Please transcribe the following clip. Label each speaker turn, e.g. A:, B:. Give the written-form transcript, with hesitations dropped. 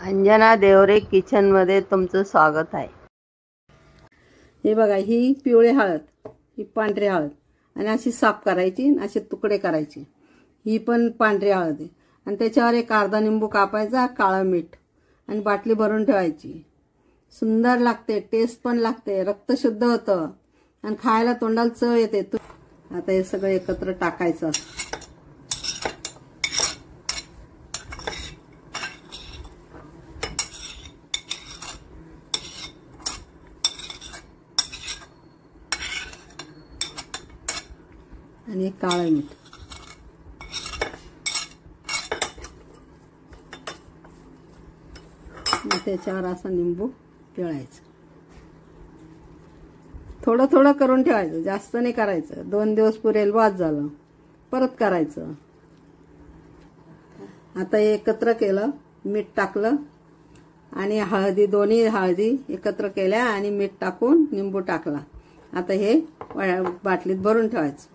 A: Anjana Deore kitchen मध्ये तुमचं स्वागत आहे।
B: हे बघा, ही पिवळी हळद, ही पांढरी हळद आणि अशी साफ करायची, असे तुकडे करायचे। ही पण पांढरी हळद आहे आणि त्याच्यावर एक अर्धा लिंबू कापायचा, काळं मीठ आणि बाटली भरून ठेवायची। सुंदर लागते, टेस्ट पण लागते, रक्त शुद्ध होतं आणि खायला तोंडाला चव येते। आता हे सगळं एकत्र टाकायचं आणि काळं मीठ त्याच्यावर असं लिंबू पिळायचं। थोडं थोडं करून ठेवायचं, जास्त नाही करायचं। 2 दिवस पुरेल, बाद झालं परत करायचं। आता हे एकत्र केलं, मीठ टाकलं आणि हळदी, दोन्ही हळदी एकत्र केल्या आणि मीठ टाकून लिंबू टाकला। आता हे बाटलीत भरून ठेवायचं।